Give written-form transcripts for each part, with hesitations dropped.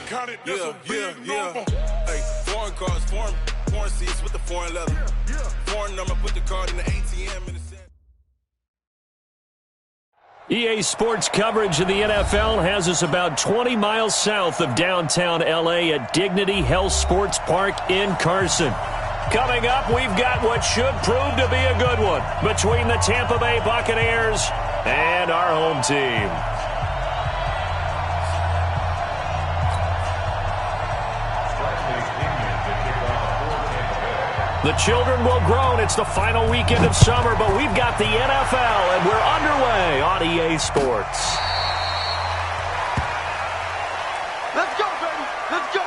counted, that's a big number. Hey, foreign cars, foreign seats with the foreign leather. Foreign number, put the card in the ATM in the set. EA Sports coverage of the NFL has us about 20 miles south of downtown L.A. at Dignity Health Sports Park in Carson. Coming up, we've got what should prove to be a good one between the Tampa Bay Buccaneers and our home team. The children will groan. It's the final weekend of summer, but we've got the NFL, and we're underway on EA Sports. Let's go, baby. Let's go.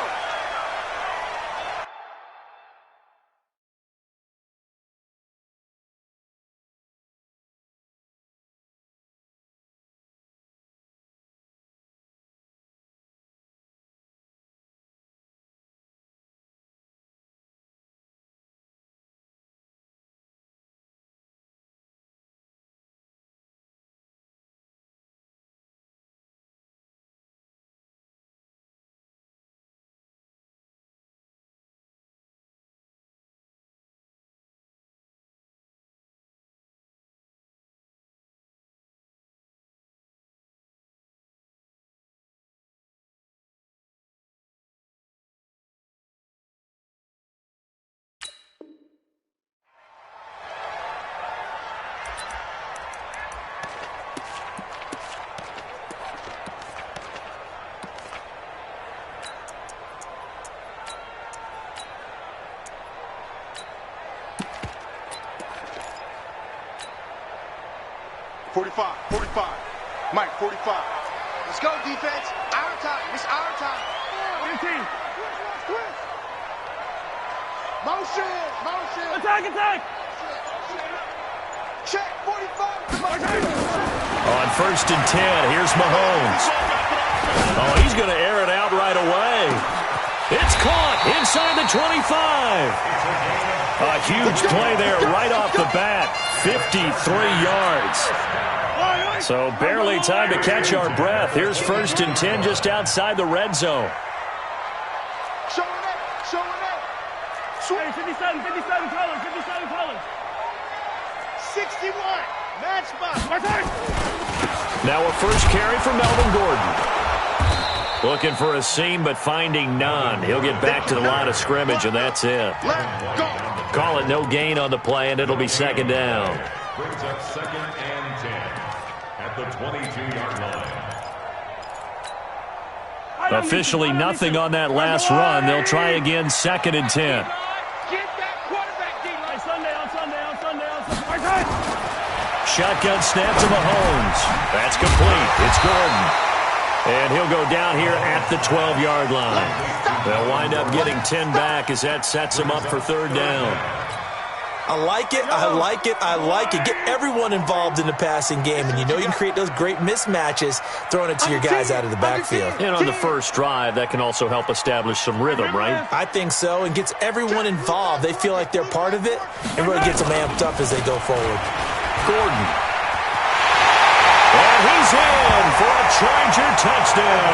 Mike, 45. Let's go, defense. Our time. It's our time. 15. Motion. Attack. Check, 45. On 1st and 10, here's Mahomes. Oh, he's going to air it out right away. It's caught inside the 25. A huge play there right off the bat. 53 yards. So barely time to catch our breath. Here's 1st and 10 just outside the red zone. Showing up. Hey, 57 colors. 61. Matchbox. Now a first carry for Melvin Gordon. Looking for a seam, but finding none. He'll get back to the line of scrimmage, and that's it. Let's go. Call it no gain on the play, and it'll be 2nd down. Brings up 2nd and 10 at the 22-yard line. Officially nothing on that last run. They'll try again 2nd and 10. Get that quarterback, D-line. Sunday. Shotgun snap to Mahomes. That's complete. It's Gordon. And he'll go down here at the 12-yard line. They'll wind up getting 10 back as that sets him up for 3rd down. I like it. Get everyone involved in the passing game, and you know you can create those great mismatches throwing it to your guys out of the backfield. And on the first drive, that can also help establish some rhythm, right? I think so, and gets everyone involved. They feel like they're part of it, and really gets them amped up as they go forward. Gordon. And he's in for a Charger touchdown.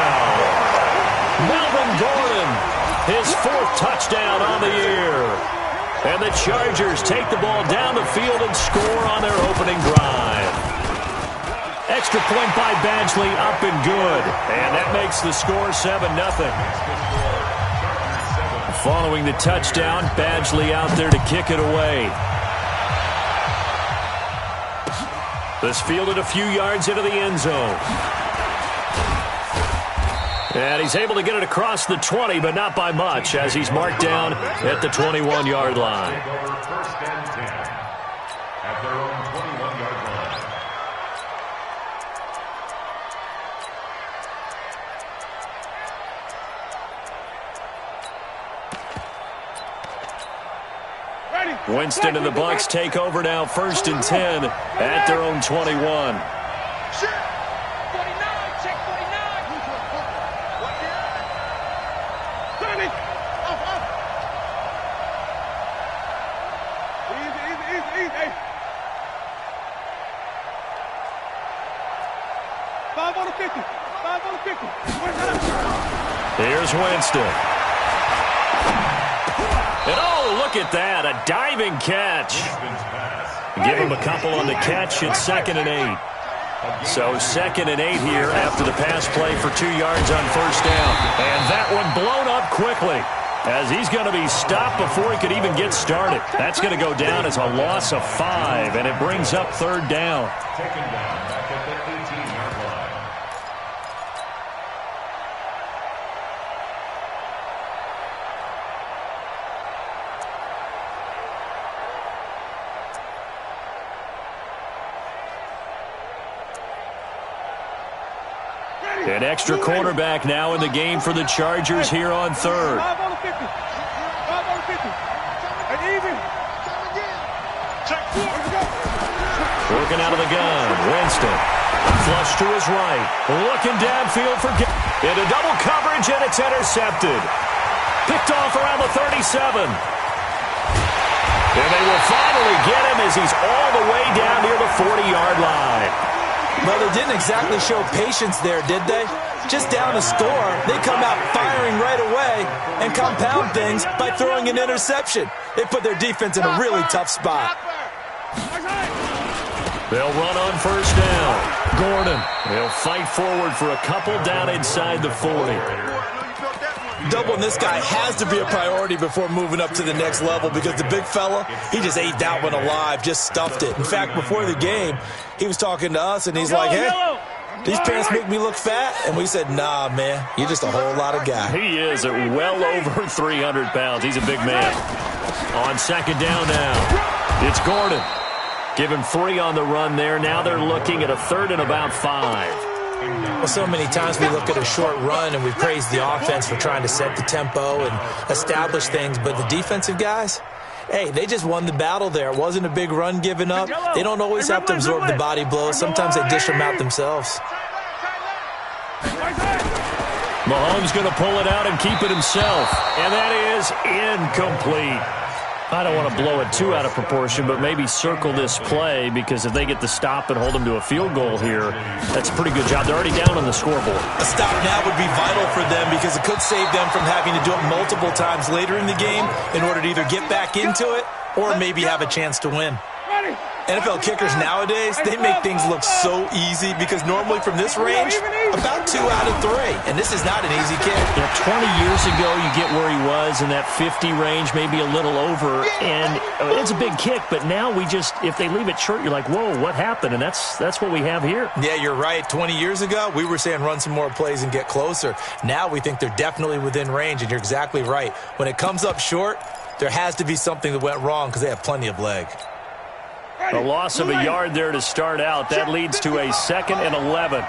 Melvin Gordon, his 4th touchdown on the year. And the Chargers take the ball down the field and score on their opening drive. Extra point by Badgley, up and good. And that makes the score 7-0. Following the touchdown, Badgley out there to kick it away. This fielded a few yards into the end zone. And he's able to get it across the 20, but not by much, as he's marked down at the 21-yard line. First and 10 at their own 21-yard line. Winston and the Bucs take over now, 1st and 10 at their own 21. Here's Winston. And oh, look at that, a diving catch. Give him a couple on the catch. It's 2nd and 8. So 2nd and 8 here after the pass play for 2 yards on first down. And that one blown up quickly as he's going to be stopped before he could even get started. That's going to go down as a loss of 5, and it brings up 3rd down. Taken down back at the 18-yard line. An extra quarterback now in the game for the Chargers here on 3rd. 5 on the 50. 5 on the 50. And easy. Working out of the gun. Winston. Flush to his right. Looking downfield for into double coverage, and it's intercepted. Picked off around the 37. And they will finally get him as he's all the way down near the 40-yard line. Well, they didn't exactly show patience there, did they? Just down a score, they come out firing right away and compound things by throwing an interception. They put their defense in a really tough spot. They'll run on first down. Gordon, they'll fight forward for a couple down inside the 40. Doubling this guy has to be a priority before moving up to the next level because the big fella, he just ate that one alive, just stuffed it. In fact, before the game, he was talking to us, and he's like, hey, these pants make me look fat? And we said, nah, man, you're just a whole lot of guy. He is at well over 300 pounds. He's a big man. On 2nd down now, it's Gordon. Give him 3 on the run there. Now they're looking at a 3rd and about 5. Well, so many times we look at a short run and we praise the offense for trying to set the tempo and establish things, but the defensive guys, hey, they just won the battle there. It wasn't a big run given up. They don't always have to absorb the body blows. Sometimes they dish them out themselves. Mahomes going to pull it out and keep it himself, and that is incomplete. I don't want to blow it too out of proportion, but maybe circle this play because if they get the stop and hold them to a field goal here, that's a pretty good job. They're already down on the scoreboard. A stop now would be vital for them because it could save them from having to do it multiple times later in the game in order to either get back into it or maybe have a chance to win. NFL kickers nowadays, they make things look so easy because normally from this range, about 2 out of 3. And this is not an easy kick. Yeah, 20 years ago, you get where he was in that 50 range, maybe a little over. And it's a big kick, but now we just, if they leave it short, you're like, whoa, what happened? And that's what we have here. Yeah, you're right. 20 years ago, we were saying run some more plays and get closer. Now we think they're definitely within range, and you're exactly right. When it comes up short, there has to be something that went wrong because they have plenty of leg. A loss of a yard there to start out. That leads to a 2nd and 11.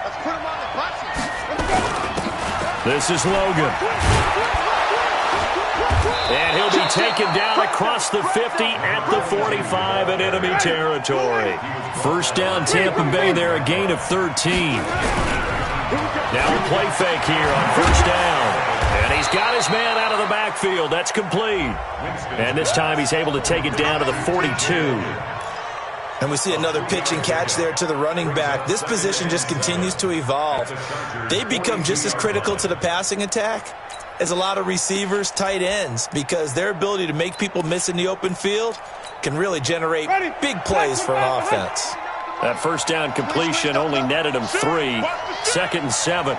This is Logan. And he'll be taken down across the 50 at the 45 in enemy territory. First down, Tampa Bay there, a gain of 13. Now a play fake here on first down. And he's got his man out of the backfield. That's complete. And this time he's able to take it down to the 42. And we see another pitch and catch there to the running back. This position just continues to evolve. They become just as critical to the passing attack as a lot of receivers, tight ends, because their ability to make people miss in the open field can really generate big plays for an offense. That first down completion only netted him 3. 2nd and 7.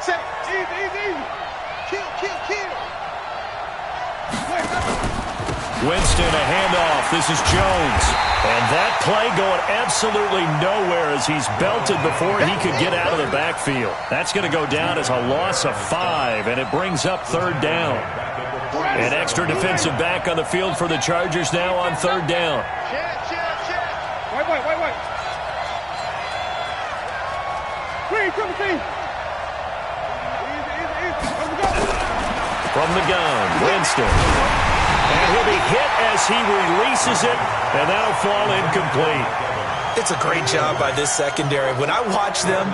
Winston, a handoff. This is Jones. And that play going absolutely nowhere as he's belted before he could get out of the backfield. That's going to go down as a loss of 5, and it brings up 3rd down. An extra defensive back on the field for the Chargers now on 3rd down. Wait. From the gun, Winston. And he'll be hit as he releases it, and that'll fall incomplete. It's a great job by this secondary. When I watch them,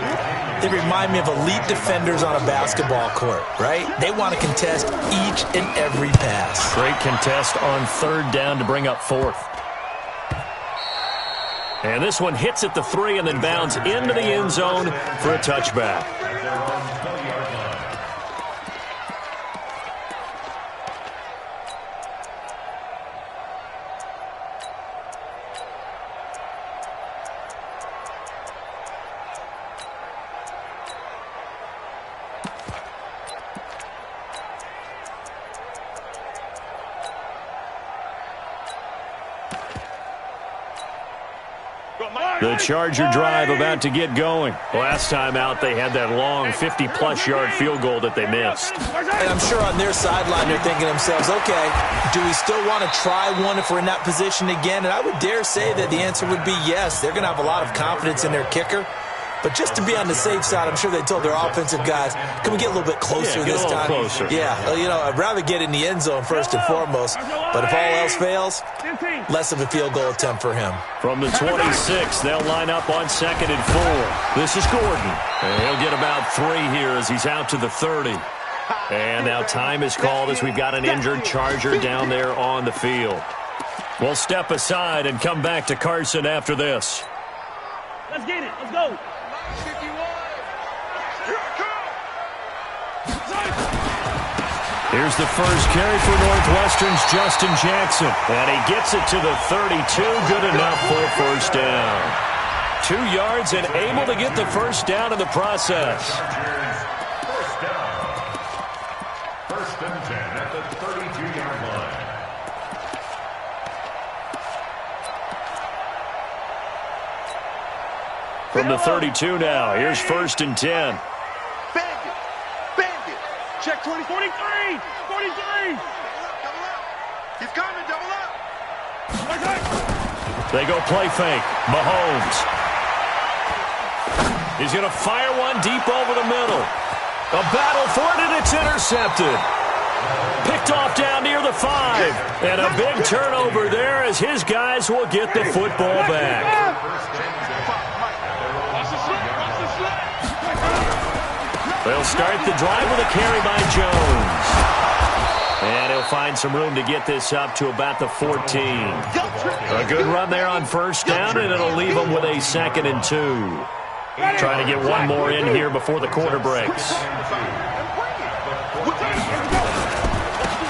they remind me of elite defenders on a basketball court, right? They want to contest each and every pass. Great contest on 3rd down to bring up 4th. And this one hits at the 3 and then bounds into the end zone for a touchback. The Charger drive about to get going. Last time out, they had that long 50-plus yard field goal that they missed. And I'm sure on their sideline they're thinking to themselves, okay, do we still want to try one if we're in that position again? And I would dare say that the answer would be yes. They're going to have a lot of confidence in their kicker. But just to be on the safe side, I'm sure they told their offensive guys, can we get a little bit closer this time? Closer. Yeah, I'd rather get in the end zone first and foremost. But if all else fails, less of a field goal attempt for him. From the 26, they'll line up on 2nd and 4. This is Gordon. And he'll get about 3 here as he's out to the 30. And now time is called as we've got an injured Charger down there on the field. We'll step aside and come back to Carson after this. Let's get it. Let's go. Here's the first carry for Northwestern's Justin Jackson. And he gets it to the 32. Good enough for first down. 2 yards and able to get the first down in the process. First down. 1st and 10 at the 32-yard line. From the 32 now, here's 1st and 10. Bandit. Bandit. Check 20. 43. 43. Double up. He's coming. Double up. They go play fake. Mahomes. He's going to fire one deep over the middle. A battle for it, and it's intercepted. Picked off down near the 5. And a big turnover there as his guys will get the football back. They'll start the drive with a carry by Jones. And he'll find some room to get this up to about the 14. A good run there on first down, and it'll leave them with a 2nd and 2. Trying to get one more in here before the quarter breaks.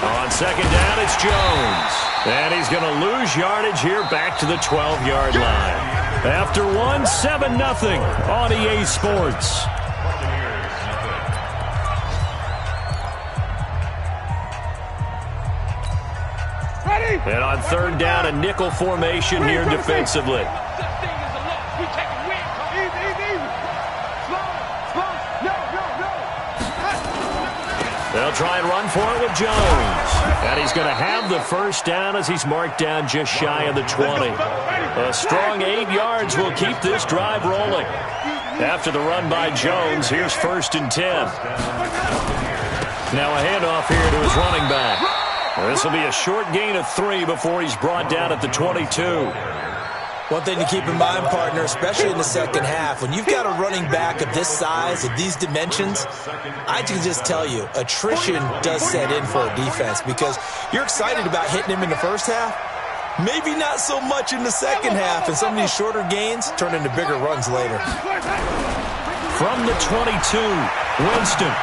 On 2nd down, it's Jones. And he's going to lose yardage here back to the 12-yard line. After one, 7-0 on EA Sports. And on 3rd down, a nickel formation here defensively. They'll try and run for it with Jones. And he's going to have the first down as he's marked down just shy of the 20. A strong 8 yards will keep this drive rolling. After the run by Jones, here's 1st and 10. Now a handoff here to his running back. This will be a short gain of 3 before he's brought down at the 22. One thing to keep in mind, partner, especially in the second half, when you've got a running back of this size, of these dimensions, I can just tell you, attrition does set in for a defense because you're excited about hitting him in the first half. Maybe not so much in the second half, and some of these shorter gains turn into bigger runs later. From the 22, Winston.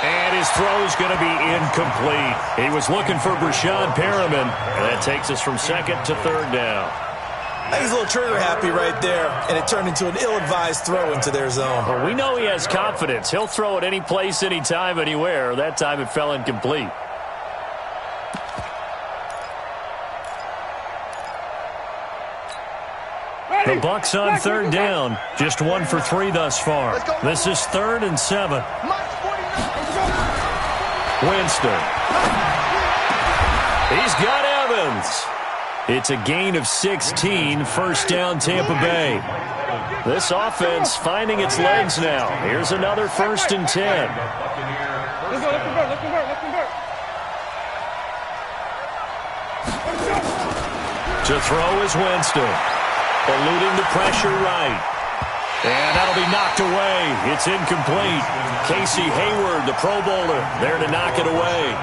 And his throw's going to be incomplete. He was looking for Brashad Perriman, and that takes us from 2nd to 3rd down. I think he's a little trigger happy right there, and it turned into an ill-advised throw into their zone. Well, we know he has confidence. He'll throw it any place, anytime, anywhere. That time it fell incomplete. The Bucs on 3rd down. Just 1 for 3 thus far. This is 3rd and 7. Winston. He's got Evans. It's a gain of 16. First down, Tampa Bay. This offense finding its legs now. Here's another 1st and 10. Let's convert. To throw is Winston. Eluding the pressure right. And that'll be knocked away. It's incomplete. Casey Hayward, the Pro Bowler, there to knock it away.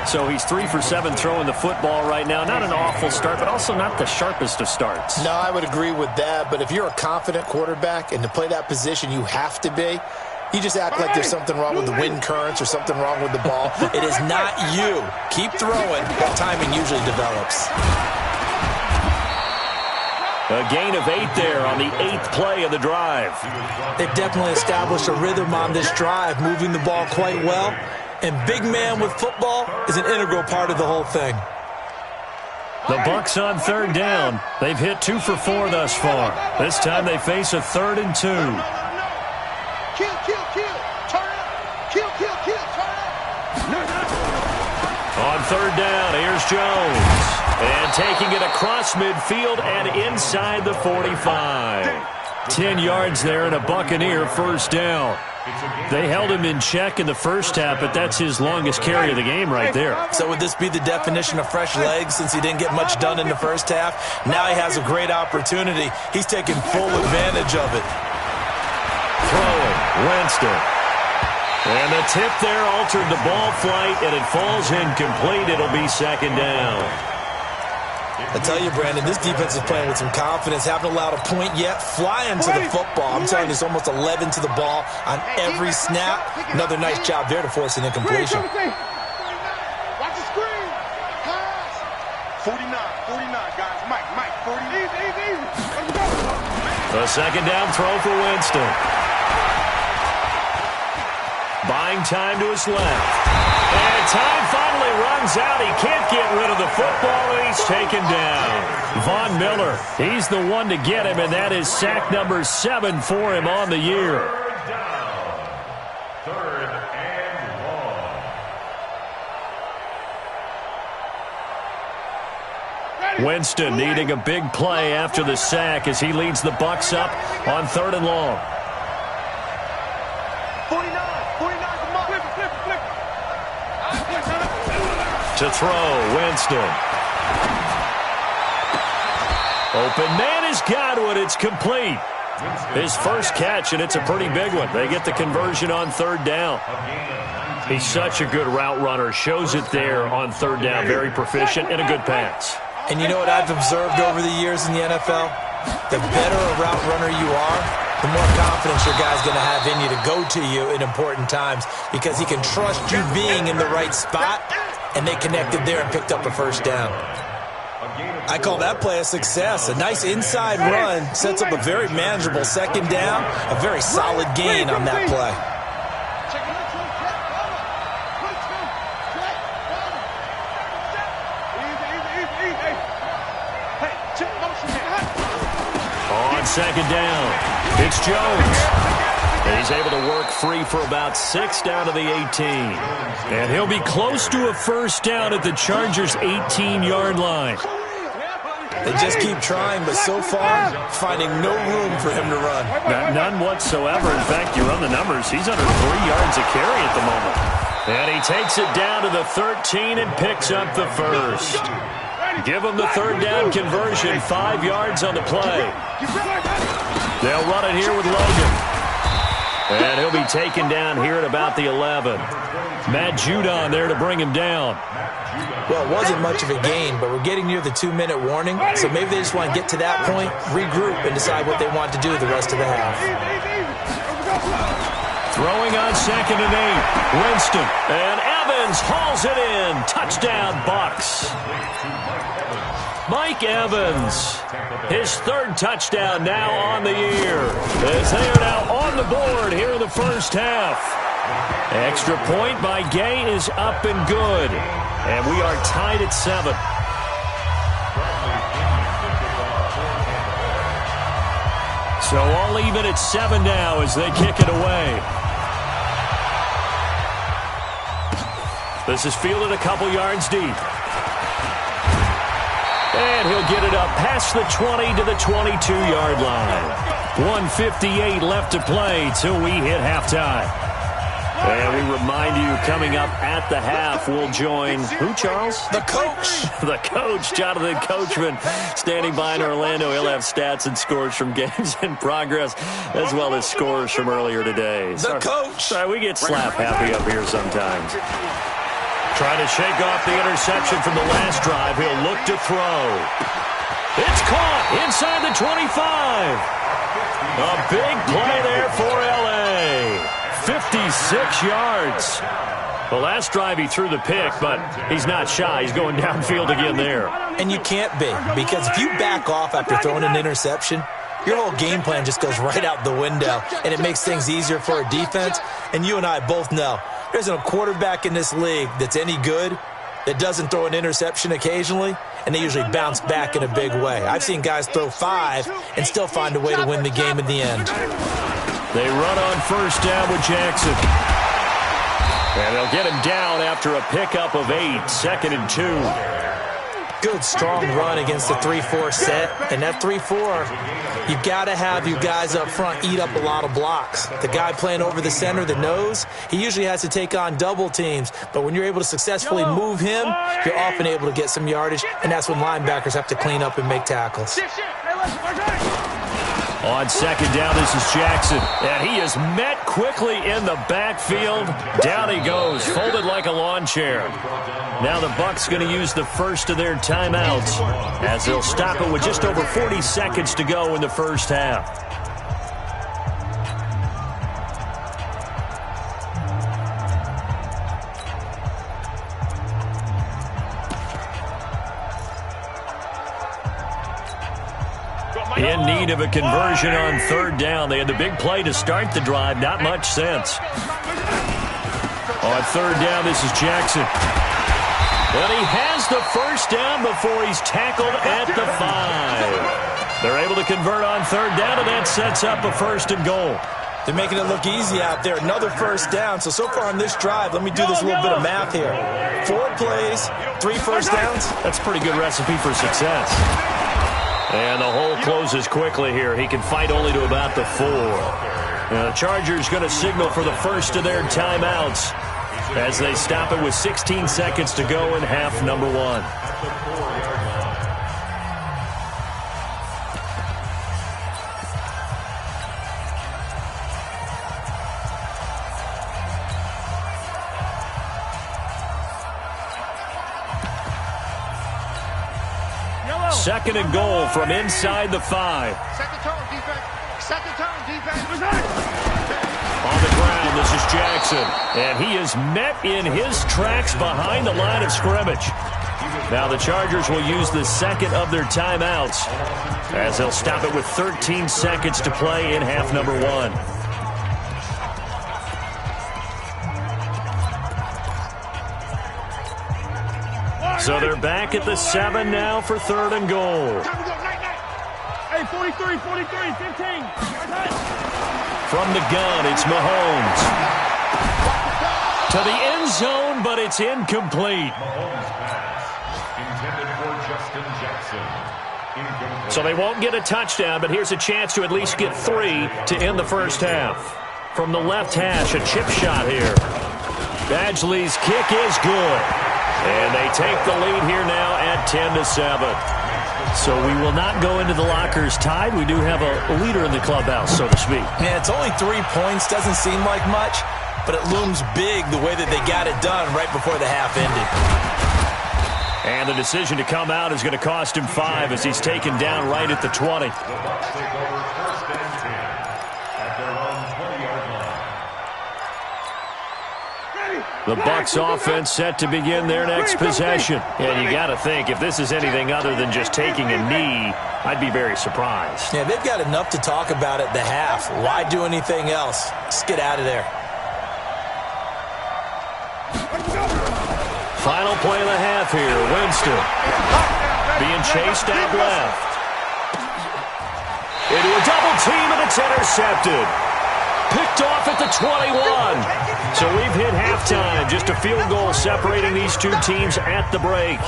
So he's 3 for 7 throwing the football right now. Not an awful start, but also not the sharpest of starts. No, I would agree with that. But if you're a confident quarterback and to play that position, you have to be. You just act like there's something wrong with the wind currents or something wrong with the ball. It is not you. Keep throwing while timing usually develops. A gain of 8 there on the 8th play of the drive. They've definitely established a rhythm on this drive, moving the ball quite well. And big man with football is an integral part of the whole thing. The Bucs on third down. They've hit 2 for 4 thus far. This time they face a 3rd and 2. Kill, kill, kill. Turn up. Kill, kill, kill. Turn up. On third down, here's Jones. And taking it across midfield and inside the 45. 10 yards there and a Buccaneer first down. They held him in check in the first half, but that's his longest carry of the game right there. So would this be the definition of fresh legs since he didn't get much done in the first half? Now he has a great opportunity. He's taking full advantage of it. Throwing, Winston. And the tip there altered the ball flight, and it falls incomplete. It'll be second down. I tell you, Brandon, this defense is playing with some confidence. Haven't allowed a point yet. Flying to the football. I'm telling you, it's almost 11 to the ball on every snap. Another nice job there to force an incompletion. Watch the screen. Pass. 49, guys. Mike, 40. Easy. Let's go. A second down throw for Winston. Buying time to his left. And time finally runs out. He can't get rid of the football, and he's taken down. Von Miller, he's the one to get him, and that is sack number 7 for him on the year. Third down. 3rd and long. Winston needing a big play after the sack as he leads the Bucs up on 3rd and long. 49, come on. Flip. To throw, Winston. Open man is Godwin. It's complete. His first catch, and it's a pretty big one. They get the conversion on 3rd down. He's such a good route runner. Shows it there on 3rd down. Very proficient and a good pass. And you know what I've observed over the years in the NFL? The better a route runner you are, the more confidence your guy's going to have in you to go to you in important times because he can trust you being in the right spot, and they connected there and picked up a first down. I call that play a success. A nice inside run sets up a very manageable second down, a very solid gain on that play. On second down, it's Jones. And he's able to work free for about 6 down to the 18. And he'll be close to a first down at the Chargers' 18-yard line. They just keep trying, but so far, finding no room for him to run. None whatsoever. In fact, you run the numbers. He's under 3 yards a carry at the moment. And he takes it down to the 13 and picks up the first. Give him the 3rd down conversion, 5 yards on the play. They'll run it here with Logan. And he'll be taken down here at about the 11. Matt Judon there to bring him down. Well, it wasn't much of a gain, but we're getting near the 2-minute warning, so maybe they just want to get to that point, regroup, and decide what they want to do the rest of the half. Throwing on 2nd and 8. Winston. And Evans hauls it in. Touchdown, Bucs. Mike Evans, his 3rd touchdown now on the year, as they are now on the board here in the first half. Extra point by Gay is up and good, and we are tied at 7. So all even at 7 now as they kick it away. This is fielded a couple yards deep. And he'll get it up past the 20 to the 22-yard line. 1:58 left to play till we hit halftime. And we remind you, coming up at the half, we'll join who, Charles? The coach. The coach, Jonathan Coachman, standing by in Orlando. He'll have stats and scores from games in progress, as well as scores from earlier today. The coach. Sorry, we get slap happy up here sometimes. Trying to shake off the interception from the last drive. He'll look to throw. It's caught inside the 25. A big play there for L.A. 56 yards. The last drive he threw the pick, but he's not shy. He's going downfield again there. And you can't be, because if you back off after throwing an interception, your whole game plan just goes right out the window, and it makes things easier for a defense. And you and I both know there's a quarterback in this league that's any good that doesn't throw an interception occasionally, and they usually bounce back in a big way. I've seen guys throw 5 and still find a way to win the game in the end. They run on first down with Jackson. And they'll get him down after a pickup of 8, 2nd and 2. Good, strong run against the 3-4 set. And that 3-4, you've got to have your guys up front eat up a lot of blocks. The guy playing over the center, the nose, he usually has to take on double teams. But when you're able to successfully move him, you're often able to get some yardage, and that's when linebackers have to clean up and make tackles. On second down, this is Jackson, and he is met quickly in the backfield. Down he goes, folded like a lawn chair. Now the Bucs going to use the first of their timeouts as they'll stop it with just over 40 seconds to go in the first half. In need of a conversion on third down. They had the big play to start the drive. Not much sense. On third down, this is Jackson. And he has the first down before he's tackled at the 5. They're able to convert on third down, and that sets up a 1st and goal. They're making it look easy out there. Another first down. So far on this drive, let me do this little bit of math here. 4 plays, 3 first downs. That's a pretty good recipe for success. And the hole closes quickly here. He can fight only to about the 4. Now, the Chargers going to signal for the first of their timeouts as they stop it with 16 seconds to go in half number 1. Second and goal from inside the 5. Set the tone, defense. Set the tone, defense. On the ground, this is Jackson. And he is met in his tracks behind the line of scrimmage. Now the Chargers will use the second of their timeouts as they'll stop it with 13 seconds to play in half number 1. So they're back at the 7 now for 3rd and goal. Hey, 43, 15. From the gun, it's Mahomes. To the end zone, but it's incomplete. Intended for Justin Jackson. So they won't get a touchdown, but here's a chance to at least get 3 to end the first half. From the left hash, a chip shot here. Badgley's kick is good. And they take the lead here now at 10-7. So we will not go into the lockers tied. We do have a leader in the clubhouse, so to speak. Yeah, it's only 3 points. Doesn't seem like much, but it looms big the way that they got it done right before the half ended. And the decision to come out is going to cost him 5 as he's taken down right at the 20. The Bucs offense set to begin their next possession. And you got to think, if this is anything other than just taking a knee, I'd be very surprised. Yeah, they've got enough to talk about at the half. Why do anything else? Just get out of there. Final play of the half here. Winston being chased out left. Into a double team, and it's intercepted. Picked off at the 21. So we've hit halftime. Just a field goal separating these two teams at the break.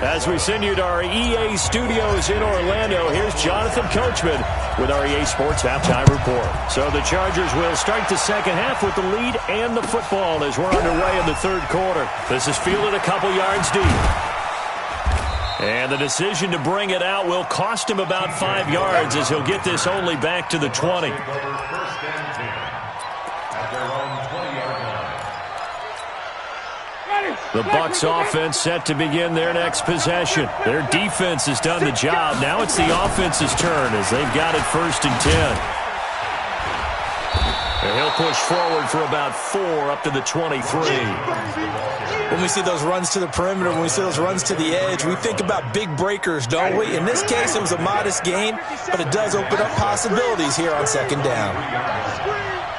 As we send you to our EA studios in Orlando, here's Jonathan Coachman with our EA Sports Halftime Report. So the Chargers will start the second half with the lead and the football as we're underway in the third quarter. This is fielded a couple yards deep. And the decision to bring it out will cost him about 5 yards as he'll get this only back to the 20. The Bucs offense set to begin their next possession. Their defense has done the job. Now it's the offense's turn as they've got it 1st and 10. And he'll push forward for about 4 up to the 23. When we see those runs to the perimeter, when we see those runs to the edge, we think about big breakers, don't we? In this case, it was a modest gain, but it does open up possibilities here on second down.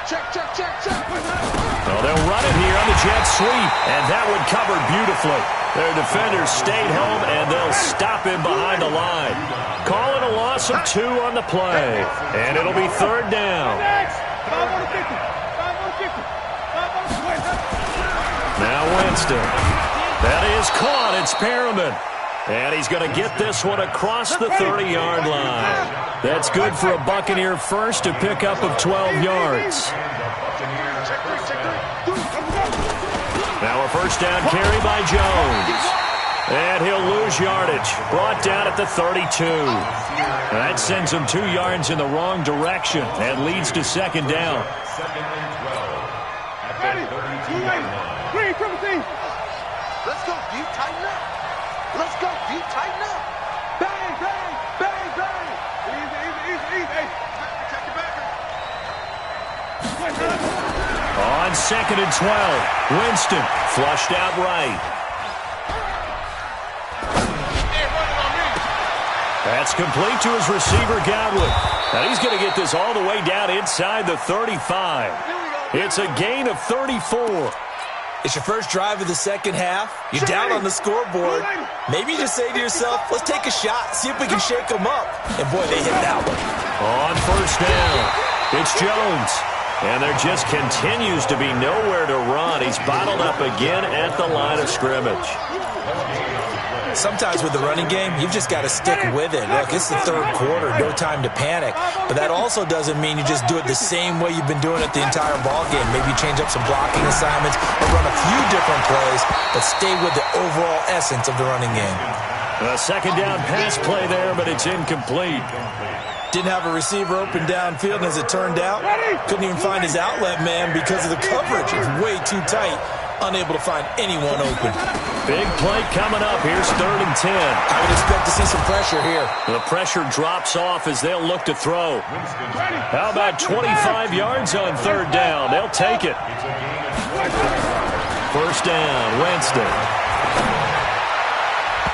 Check. Well, they'll run it here on the jet sweep, and that one covered beautifully. Their defenders stayed home, and they'll stop him behind the line. Calling a loss of 2 on the play, and it'll be 3rd down. Now Winston. That is caught. It's Perriman. And he's going to get this one across the 30-yard line. That's good for a Buccaneer first, to pick up of 12 yards. Now a first down carry by Jones. And he'll lose yardage. Brought down at the 32. That sends him 2 yards in the wrong direction and leads to 2nd down. Let's go, deep, tighten up. Let's go, deep, tighten up. Bang, bang, bang, bang. Easy. Hey, check your back. On 2nd and 12, Winston flushed out right. That's complete to his receiver, Godwin. Now he's going to get this all the way down inside the 35. It's a gain of 34. It's your first drive of the second half. You're down on the scoreboard. Maybe you just say to yourself, let's take a shot, see if we can shake them up. And boy, they hit that one. On first down, it's Jones. And there just continues to be nowhere to run. He's bottled up again at the line of scrimmage. Sometimes with the running game, you've just got to stick with it. Look, it's the 3rd quarter, no time to panic. But that also doesn't mean you just do it the same way you've been doing it the entire ball game. Maybe change up some blocking assignments or run a few different plays, but stay with the overall essence of the running game. A 2nd down pass play there, but it's incomplete. Didn't have a receiver open downfield, and as it turned out, couldn't even find his outlet man because of the coverage. It's way too tight. Unable to find anyone open. Big play coming up. Here's 3rd and 10. I would expect to see some pressure here. The pressure drops off as they'll look to throw. How about 25 yards on 3rd down? They'll take it. First down, Winston.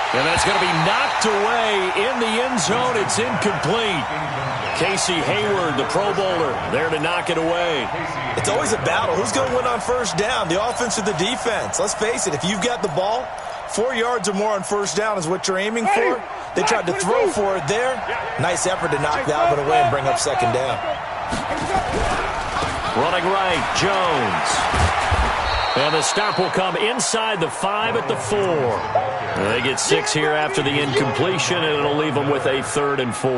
And that's going to be knocked away in the end zone. It's incomplete. Casey Hayward, the Pro Bowler, there to knock it away. It's always a battle. Who's going to win on first down, the offense or the defense? Let's face it, if you've got the ball, 4 yards or more on first down is what you're aiming for. They tried to throw for it there. Nice effort to knock that one away and bring up 2nd down. Running right, Jones. And the stop will come inside the 5 at the 4. They get 6 here after the incompletion, and it'll leave them with a 3rd and 4.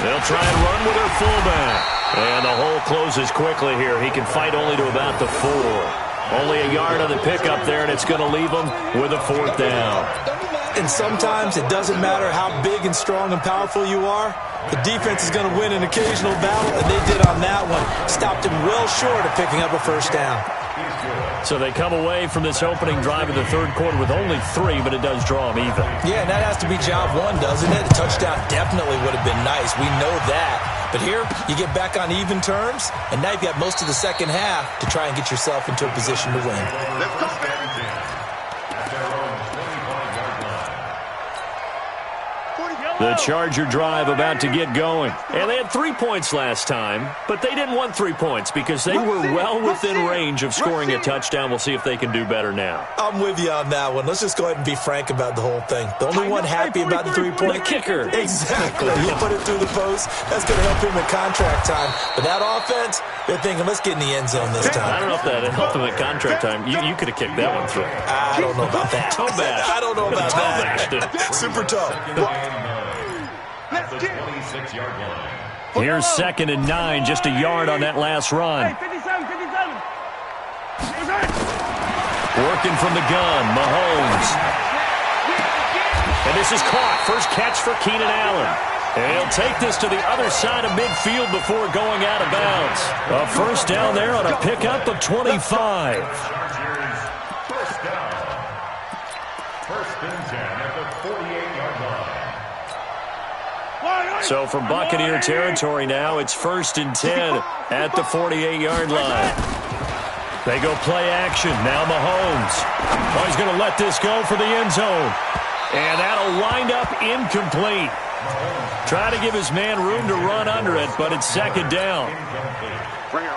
They'll try and run with their fullback. And the hole closes quickly here. He can fight only to about the 4. Only a yard on the pickup there, and it's going to leave him with a 4th down. And sometimes it doesn't matter how big and strong and powerful you are. The defense is going to win an occasional battle, and they did on that one. Stopped him well short of picking up a first down. So they come away from this opening drive of the 3rd quarter with only 3, but it does draw them even. Yeah, and that has to be job 1, doesn't it? A touchdown definitely would have been nice. We know that. But here, you get back on even terms, and now you've got most of the second half to try and get yourself into a position to win. Let's go, baby. The Charger drive about to get going. And they had 3 points last time, but they didn't want 3 points because they were well within range of scoring a touchdown. We'll see if they can do better now. I'm with you on that one. Let's just go ahead and be frank about the whole thing. The only one happy about the 3-point kicker. Exactly. He put it through the post. That's going to help him in contract time. But that offense, they're thinking, let's get in the end zone this time. I don't know if that helped him at contract time. You could have kicked that one through. I don't know about that. Toe bash. I don't know about that. Super tough. Here's 2nd and 9, just a yard on that last run. Working from the gun, Mahomes. And this is caught. First catch for Keenan Allen. And he'll take this to the other side of midfield before going out of bounds. A first down there on a pickup of 25. First down. 1st and 10 at the 48-yard line. So from Buccaneer territory now, it's 1st and 10 at the 48-yard line. They go play action. Now Mahomes. Oh, he's going to let this go for the end zone. And that'll wind up incomplete. Try to give his man room to run under it, but it's second down.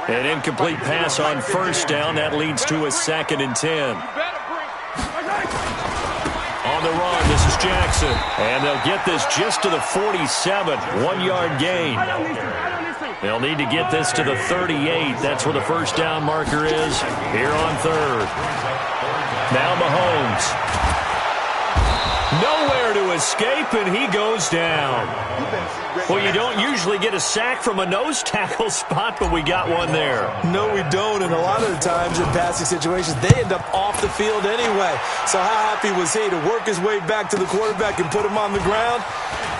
An incomplete pass on first down. That leads to a 2nd and 10. On the run, this is Jackson. And they'll get this just to the 47. 1-yard gain. They'll need to get this to the 38. That's where the first down marker is here on third. Now Mahomes. Nowhere to escape, and he goes down. Well, you don't usually get a sack from a nose tackle spot, but we got one there. No, we don't, and a lot of the times in passing situations, they end up off the field anyway. So how happy was he to work his way back to the quarterback and put him on the ground?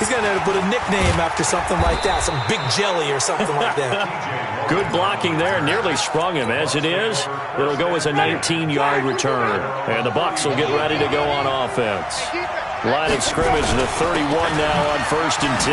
He's going to have to put a nickname after something like that, some Big Jelly or something like that. Good blocking there, nearly sprung him. As it is, it'll go as a 19-yard return. And the Bucs will get ready to go on offense. Line of scrimmage, the 31 now on 1st and 10.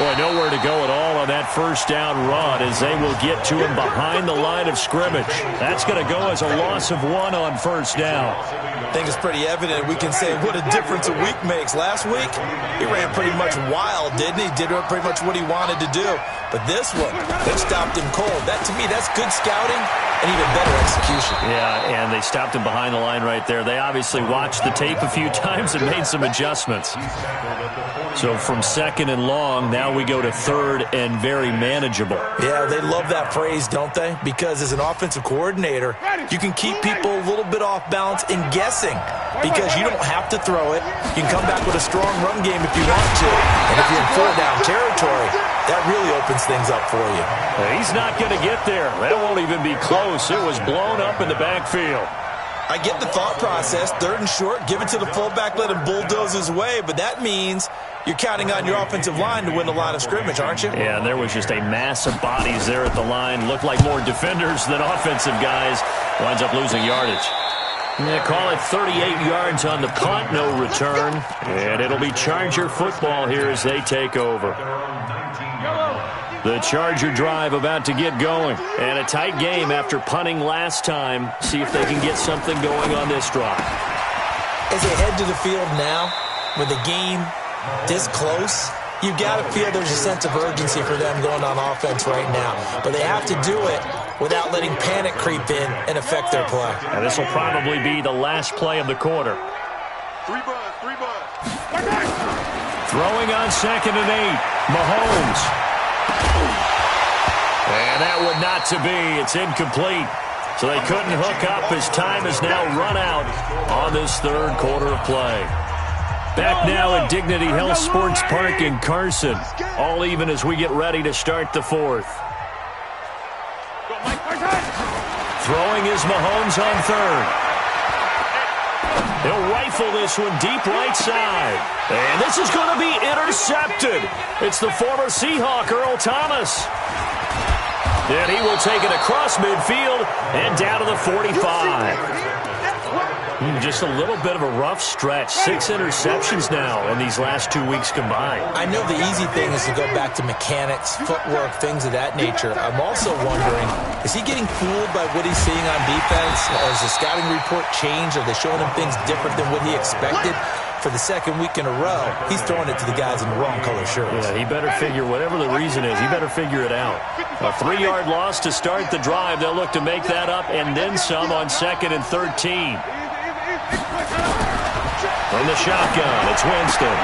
Boy, nowhere to go at all on that first down run as they will get to him behind the line of scrimmage. That's going to go as a loss of 1 on first down. I think it's pretty evident. We can say what a difference a week makes. Last week, he ran pretty much wild, didn't he? Did pretty much what he wanted to do. But this one, they stopped him cold. That, to me, that's good scouting and even better execution. Yeah, and they stopped him behind the line right there. They obviously watched the tape a few times and made some adjustments. So from 2nd and long, now we go to 3rd and very manageable. Yeah, they love that phrase, don't they? Because as an offensive coordinator, you can keep people a little bit off balance and guessing because you don't have to throw it. You can come back with a strong run game if you want to. And if you're in 4-down territory, that really opens things up for you. He's not going to get there. That won't even be close. It was blown up in the backfield. I get the thought process. 3rd and short, give it to the fullback, let him bulldoze his way. But that means you're counting on your offensive line to win the line of scrimmage, aren't you? Yeah, and there was just a mass of bodies there at the line. Looked like more defenders than offensive guys. Winds up losing yardage. They call it 38 yards on the punt, no return. And it'll be Charger football here as they take over. The Charger drive about to get going. And a tight game after punting last time. See if they can get something going on this drive. As they head to the field now, with the game this close, you've got to feel there's a sense of urgency for them going on offense right now. But they have to do it without letting panic creep in and affect their play. And this will probably be the last play of the quarter. 3 buds. Throwing on 2nd and 8. Mahomes. And that would not to be. It's incomplete. So they couldn't hook up as time has now run out on this 3rd quarter of play. Back now at Dignity Health Sports Park in Carson. All even as we get ready to start the 4th. Throwing is Mahomes on 3rd. He'll rifle this one deep right side. And this is going to be intercepted. It's the former Seahawk, Earl Thomas. And he will take it across midfield and down to the 45. Just a little bit of a rough stretch. 6 interceptions now in these last 2 weeks combined. I know the easy thing is to go back to mechanics, footwork, things of that nature. I'm also wondering, is he getting fooled by what he's seeing on defense? Has the scouting report changed? Are they showing him things different than what he expected? For the 2nd week in a row, he's throwing it to the guys in the wrong color shirts. Yeah, he better figure, whatever the reason is, he better figure it out. A 3-yard loss to start the drive. They'll look to make that up and then some on 2nd and 13. From the shotgun, it's Winston.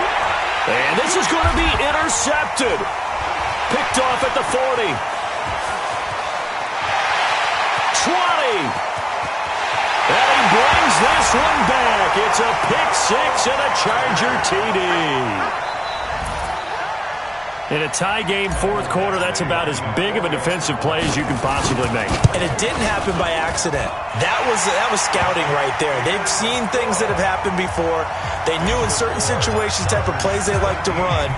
And this is going to be intercepted. Picked off at the 40. 20. And he brings this one back. It's a pick 6 and a Charger TD. In a tie game 4th quarter, that's about as big of a defensive play as you can possibly make. And it didn't happen by accident. That was scouting right there. They've seen things that have happened before. They knew in certain situations type of plays they like to run,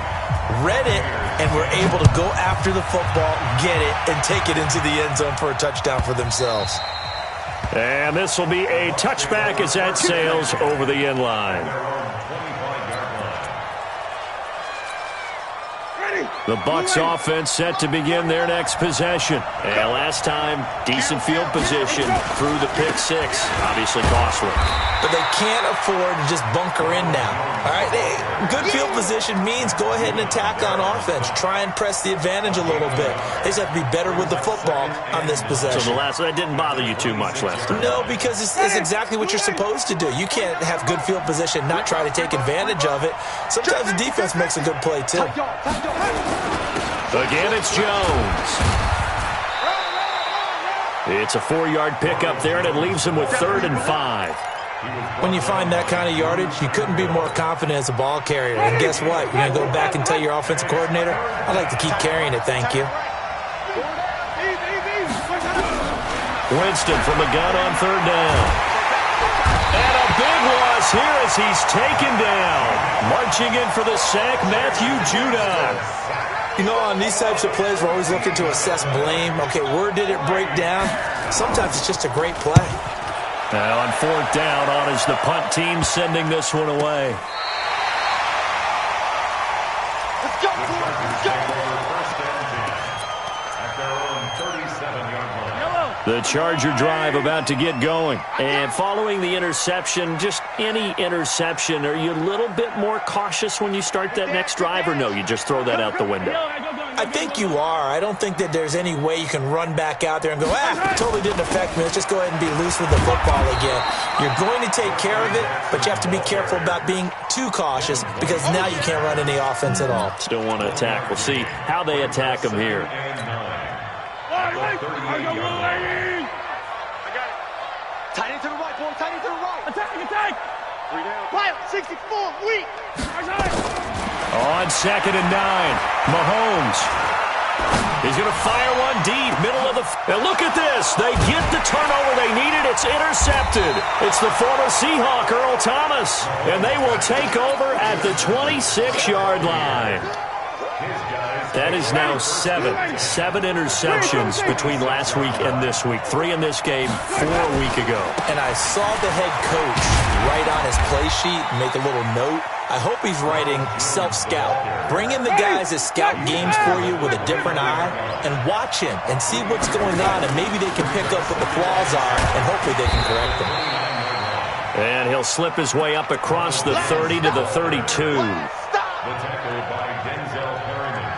read it, and were able to go after the football, get it, and take it into the end zone for a touchdown for themselves. And this will be a touchback as that sails over the end line. The Bucs offense set to begin their next possession. And last time, decent field position through the pick six. Obviously costly. But they can't afford to just bunker in now. All right, good field position means go ahead and attack on offense. Try and press the advantage a little bit. They just have to be better with the football on this possession. So that didn't bother you too much last time? No, because it's exactly what you're supposed to do. You can't have good field position, not try to take advantage of it. Sometimes the defense makes a good play, too. Again, it's Jones. It's a 4-yard pickup there, and it leaves him with 3rd and 5. When you find that kind of yardage, you couldn't be more confident as a ball carrier. And guess what? You're going to go back and tell your offensive coordinator, I'd like to keep carrying it, thank you. Winston from the gun on 3rd down. And a big loss here as he's taken down. Marching in for the sack, Matthew Judon. You know, on these types of plays, we're always looking to assess blame. Okay, where did it break down? Sometimes it's just a great play. Now on 4th down, on is the punt team sending this one away. Let's go, let's go. At their own 37-yard line. The Charger drive about to get going. And following the interception, just any interception, are you a little bit more cautious when you start that next drive, or no, you just throw that out the window? I think you are. I don't think that there's any way you can run back out there and go, totally didn't affect me. Let's just go ahead and be loose with the football again. You're going to take care of it, but you have to be careful about being too cautious because now you can't run any offense at all. Still want to attack. We'll see how they attack them here. Tight end to the right, boy. Tight end to the right. Attack! 3 down. Right, 64, weak. On 2nd and 9, Mahomes. He's going to fire one deep, middle of the... And look at this. They get the turnover they needed. It's intercepted. It's the former Seahawk, Earl Thomas. And they will take over at the 26-yard line. That is now 7 interceptions between last week and this week. 3 in this game, 4 a week ago. And I saw the head coach write on his play sheet, make a little note. I hope he's writing self-scout. Bring in the guys that scout games for you with a different eye and watch him and see what's going on, and maybe they can pick up what the flaws are, and hopefully they can correct them. And he'll slip his way up across the 30 to the 32. The tackle by Denzel Perryman.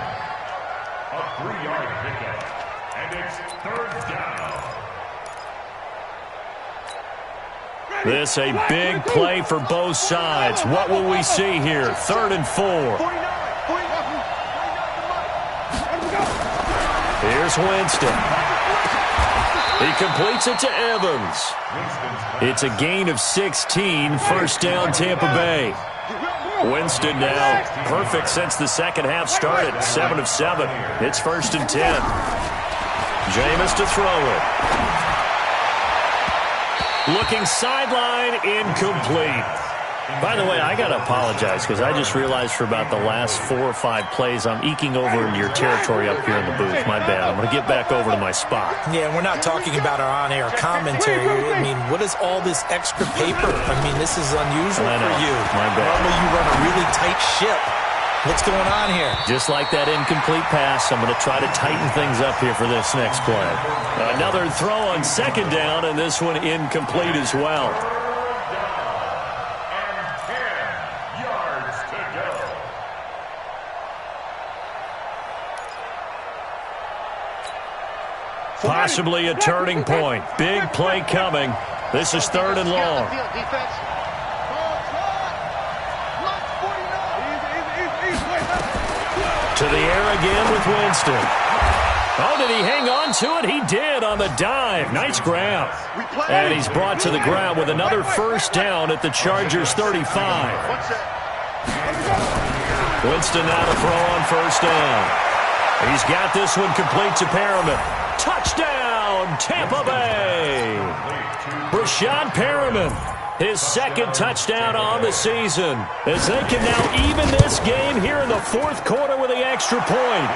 A 3-yard pickup. And it's 3rd down. This a big play for both sides. What will we see here? 3rd and 4. Here's Winston. He completes it to Evans. It's a gain of 16. 1st down, Tampa Bay. Winston now perfect since the second half started. 7 of 7. It's 1st and 10. Jameis to throw it. Looking sideline, incomplete. By the way, I got to apologize because I just realized for about the last 4 or 5 plays I'm eking over into your territory up here in the booth. My bad. I'm going to get back over to my spot. Yeah, we're not talking about our on-air commentary. I mean, what is all this extra paper? I mean, this is unusual for you. My bad. Normally you run a really tight ship. What's going on here? Just like that incomplete pass, I'm going to try to tighten things up here for this next play. Another throw on 2nd down, and this one incomplete as well. Possibly a turning point. Big play coming. This is 3rd and long. To the air again with Winston. Oh, did he hang on to it? He did on the dive. Nice grab. And he's brought to the ground with another 1st down at the Chargers' 35. Winston now to throw on 1st down. He's got this one complete to Perriman. Touchdown, Tampa Bay. Brashad Perriman, his 2nd touchdown on the season, as they can now even this game here in the 4th quarter with the extra point.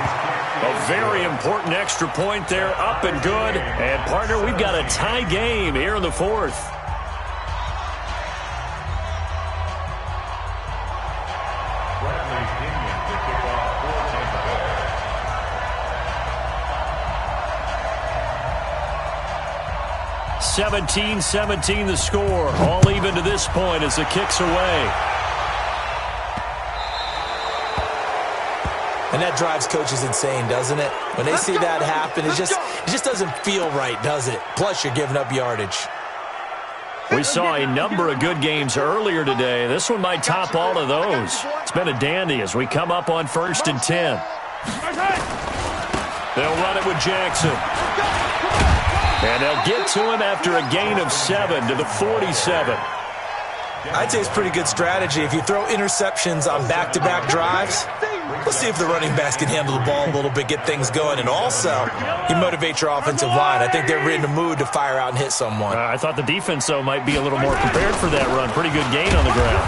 A very important extra point there, up and good. And, partner, we've got a tie game here in the 4th. 17-17 the score. All even to this point as the kick's away. And that drives coaches insane, doesn't it? When they see that happen, it just doesn't feel right, does it? Plus, you're giving up yardage. We saw a number of good games earlier today. This one might top all of those. It's been a dandy as we come up on 1st and 10. They'll run it with Jackson. And they'll get to him after a gain of 7 to the 47. I'd say it's pretty good strategy. If you throw interceptions on back-to-back drives, let's see if the running backs can handle the ball a little bit, get things going, and also you motivate your offensive line. I think they're in the mood to fire out and hit someone. I thought the defense, though, might be a little more prepared for that run. Pretty good gain on the ground.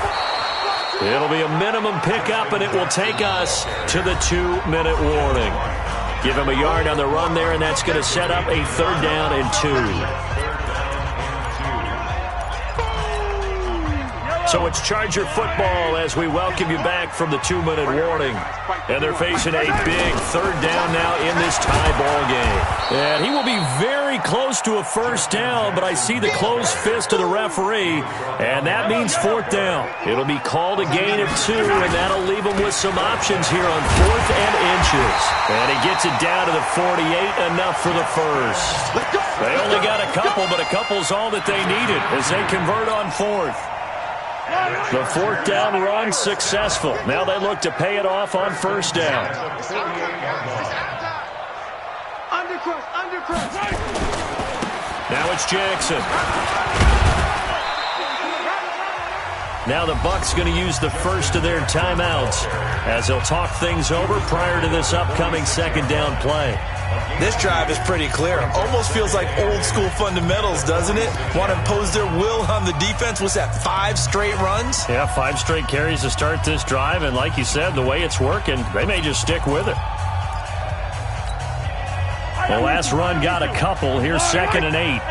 It'll be a minimum pickup, and it will take us to the 2-minute warning. Give him a yard on the run there, and that's going to set up a 3rd down and 2. So it's Charger football as we welcome you back from the 2-minute warning. And they're facing a big 3rd down now in this tie ball game. And he will be very close to a 1st down, but I see the closed fist of the referee, and that means 4th down. It'll be called a gain of 2, and that'll leave him with some options here on 4th and inches. And he gets it down to the 48, enough for the 1st. They only got a couple, but a couple's all that they needed as they convert on 4th. The 4th down run successful. Now they look to pay it off on 1st down. Now it's Jackson. Now the Bucs going to use the first of their timeouts as they'll talk things over prior to this upcoming 2nd down play. This drive is pretty clear. Almost feels like old school fundamentals, doesn't it? Want to impose their will on the defense. What's that, 5 straight runs? Yeah, 5 straight carries to start this drive. And like you said, the way it's working, they may just stick with it. The last run got a couple. Here's 2nd and 8.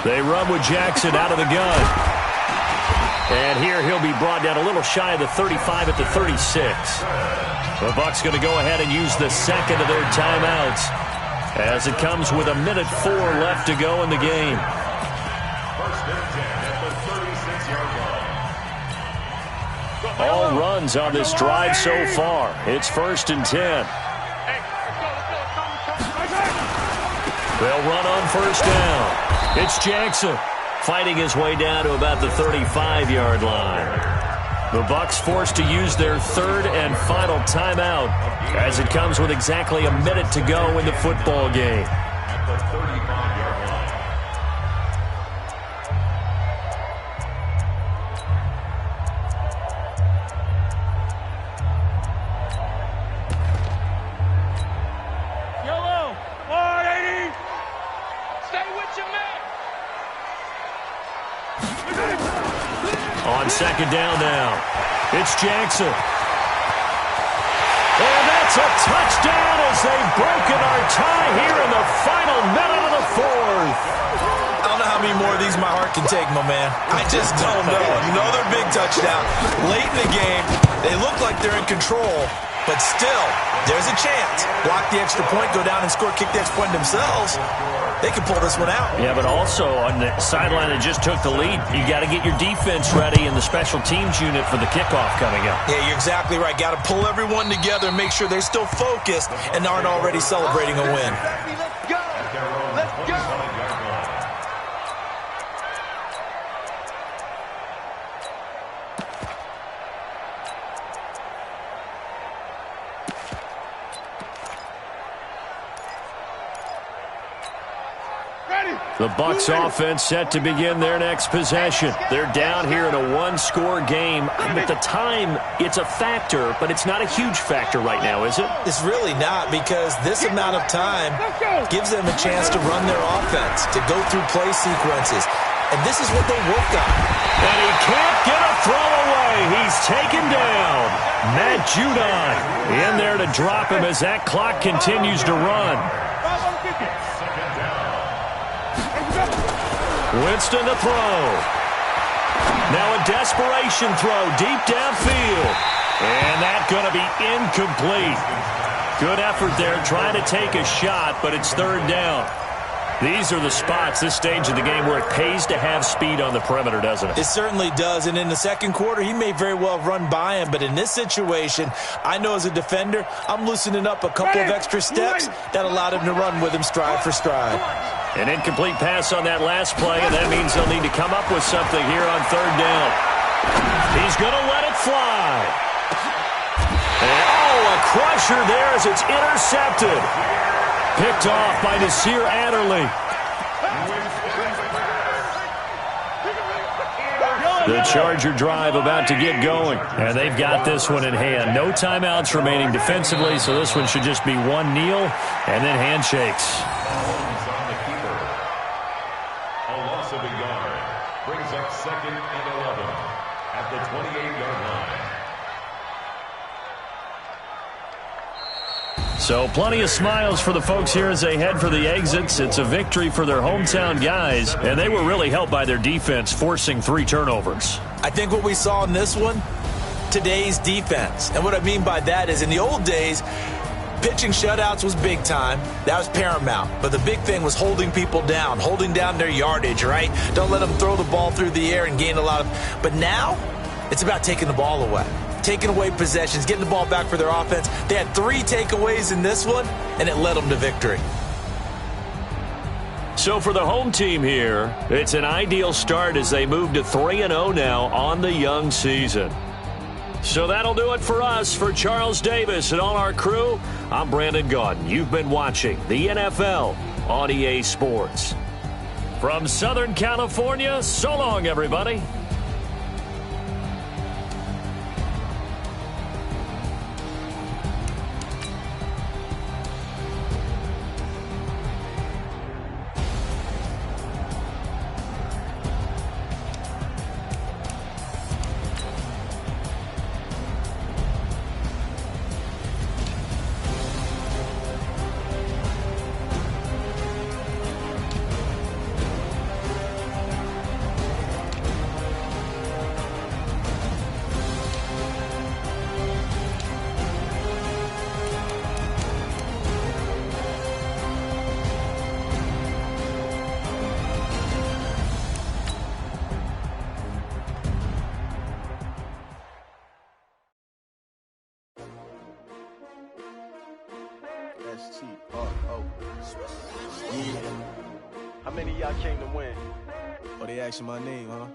They run with Jackson out of the gun. And here he'll be brought down a little shy of the 35 at the 36. The Bucs going to go ahead and use the 2nd of their timeouts as it comes with 1:04 left to go in the game. 1st and 10 at the 36-yard line. All runs on this drive so far. It's 1st and 10. They'll run on 1st down. It's Jackson fighting his way down to about the 35-yard line. The Bucs forced to use their 3rd and final timeout as it comes with exactly 1 minute to go in the football game. At the 35-yard line. Yellow, 180. Stay with your man. On 2nd down now, it's Jackson. And that's a touchdown as they've broken our tie here in the final minute of the 4th. I don't know how many more of these my heart can take, my man. I just don't know. Another big touchdown. Late in the game, they look like they're in control, but still, there's a chance. Block the extra point, go down and score, kick the extra point themselves. They can pull this one out. Yeah, but also on the sideline that just took the lead, you got to get your defense ready in the special teams unit for the kickoff coming up. Yeah, you're exactly right. Got to pull everyone together and make sure they're still focused and aren't already celebrating a win. Let's go. Let's go. The Bucs offense set to begin their next possession. They're down here in a 1-score game. At the time, it's a factor, but it's not a huge factor right now, is it? It's really not, because this amount of time gives them a chance to run their offense, to go through play sequences. And this is what they worked on. And he can't get a throw away. He's taken down. Matt Judon in there to drop him as that clock continues to run. Winston to throw. Now a desperation throw deep downfield. And that's going to be incomplete. Good effort there, trying to take a shot, but it's third down. These are the spots, this stage of the game, where it pays to have speed on the perimeter, doesn't it? It certainly does, and in the second quarter, he may very well run by him, but in this situation, I know as a defender, I'm loosening up a couple of extra steps that allowed him to run with him stride for stride. An incomplete pass on that last play, and that means they'll need to come up with something here on third down. He's going to let it fly. And, a crusher there as it's intercepted. Picked off by Nasir Adderley. The Charger drive about to get going. And they've got this one in hand. No timeouts remaining defensively, so this one should just be one kneel and then handshakes. A loss of a yard brings up 2nd and 11 at the 28-yard line. So plenty of smiles for the folks here as they head for the exits. It's a victory for their hometown guys, and they were really helped by their defense, forcing 3 turnovers. I think what we saw in this one, today's defense. And what I mean by that is in the old days, pitching shutouts was big time. That was paramount. But the big thing was holding people down, holding down their yardage, right? Don't let them throw the ball through the air and gain a lot of... But now, it's about taking the ball away. Taking away possessions, getting the ball back for their offense. They had 3 takeaways in this one, and it led them to victory. So for the home team here, it's an ideal start as they move to 3-0 now on the young season. So that'll do it for us. For Charles Davis and all our crew, I'm Brandon Gaudin. You've been watching the NFL on EA Sports. From Southern California, so long, everybody. How many of y'all came to win? Oh, they asking my name, huh?